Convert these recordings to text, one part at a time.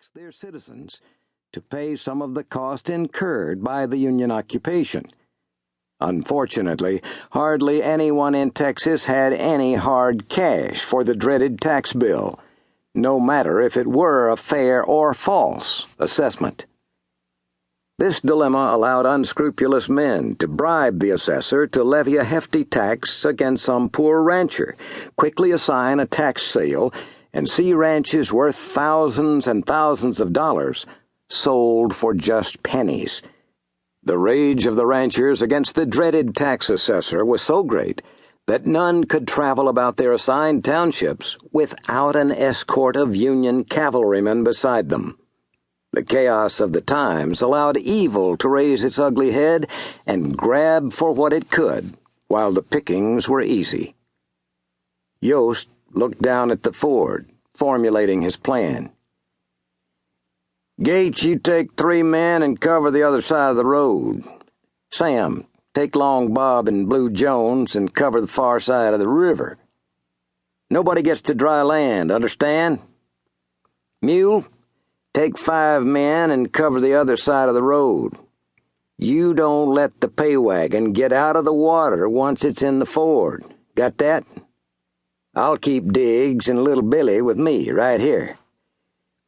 tax their citizens to pay some of the cost incurred by the Union occupation. Unfortunately, hardly anyone in Texas had any hard cash for the dreaded tax bill, no matter if it were a fair or false assessment. This dilemma allowed unscrupulous men to bribe the assessor to levy a hefty tax against some poor rancher, quickly assign a tax sale, and see ranches worth thousands and thousands of dollars sold for just pennies. The rage of the ranchers against the dreaded tax assessor was so great that none could travel about their assigned townships without an escort of Union cavalrymen beside them. The chaos of the times allowed evil to raise its ugly head and grab for what it could, while the pickings were easy. Yost looked down at the ford, formulating his plan. "Gates, you take 3 men and cover the other side of the road. Sam, take Long Bob and Blue Jones and cover the far side of the river. Nobody gets to dry land, understand? Mule, take 5 men and cover the other side of the road. You don't let the pay wagon get out of the water once it's in the ford. Got that? I'll keep Diggs and Little Billy with me right here.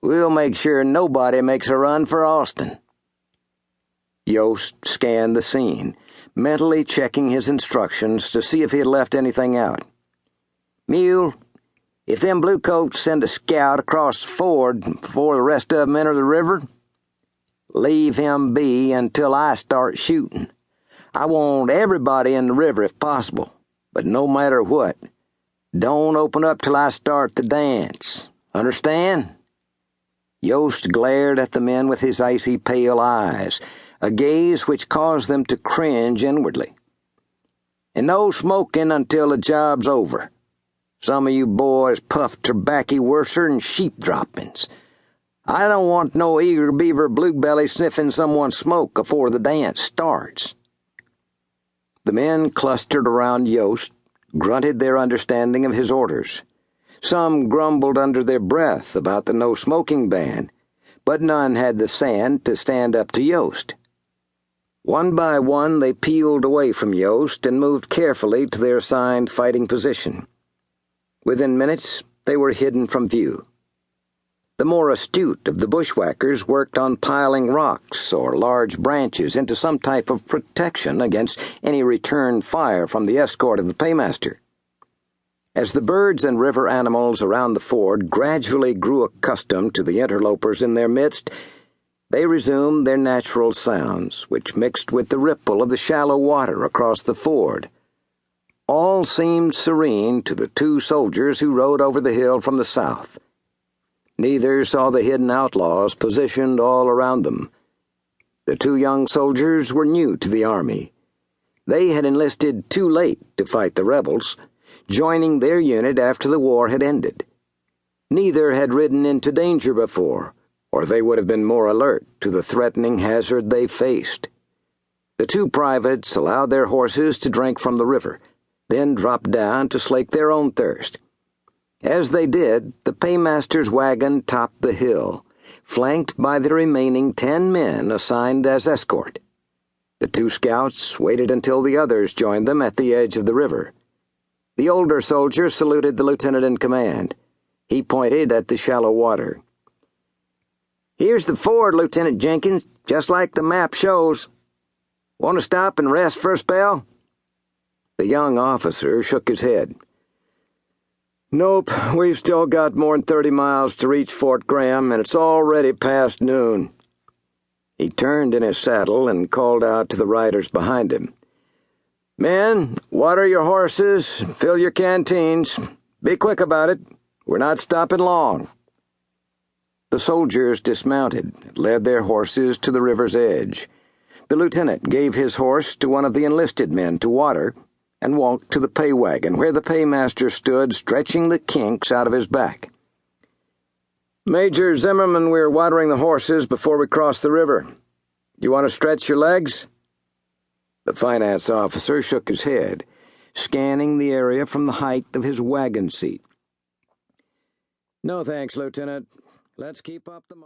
We'll make sure nobody makes a run for Austin." Yost scanned the scene, mentally checking his instructions to see if he had left anything out. "Mule, if them bluecoats send a scout across the ford before the rest of 'em enter the river, leave him be until I start shooting. I want everybody in the river if possible, but no matter what, don't open up till I start the dance. Understand?" Yost glared at the men with his icy pale eyes, a gaze which caused them to cringe inwardly. "And no smoking until the job's over. Some of you boys puff tobacco worser than sheep droppings. I don't want no eager beaver bluebelly sniffing someone's smoke afore the dance starts." The men clustered around Yost, grunted their understanding of his orders. Some grumbled under their breath about the no-smoking ban, but none had the sand to stand up to Yost. One by one they peeled away from Yost and moved carefully to their assigned fighting position. Within minutes, they were hidden from view. The more astute of the bushwhackers worked on piling rocks or large branches into some type of protection against any return fire from the escort of the paymaster. As the birds and river animals around the ford gradually grew accustomed to the interlopers in their midst, they resumed their natural sounds, which mixed with the ripple of the shallow water across the ford. All seemed serene to the 2 soldiers who rode over the hill from the south. Neither saw the hidden outlaws positioned all around them. The 2 young soldiers were new to the army. They had enlisted too late to fight the rebels, joining their unit after the war had ended. Neither had ridden into danger before, or they would have been more alert to the threatening hazard they faced. The 2 privates allowed their horses to drink from the river, then dropped down to slake their own thirst. As they did, the paymaster's wagon topped the hill, flanked by the remaining 10 men assigned as escort. The 2 scouts waited until the others joined them at the edge of the river. The older soldier saluted the lieutenant in command. He pointed at the shallow water. "Here's the ford, Lieutenant Jenkins, just like the map shows. Want to stop and rest for a spell?" The young officer shook his head. "Nope, we've still got more than 30 miles to reach Fort Graham, and it's already past noon." He turned in his saddle and called out to the riders behind him. "Men, water your horses, fill your canteens. Be quick about it. We're not stopping long." The soldiers dismounted, led their horses to the river's edge. The lieutenant gave his horse to one of the enlisted men to water, and walked to the pay wagon where the paymaster stood stretching the kinks out of his back. "Major Zimmerman, we're watering the horses before we cross the river. You want to stretch your legs?" The finance officer shook his head, scanning the area from the height of his wagon seat. "No thanks, Lieutenant. Let's keep up the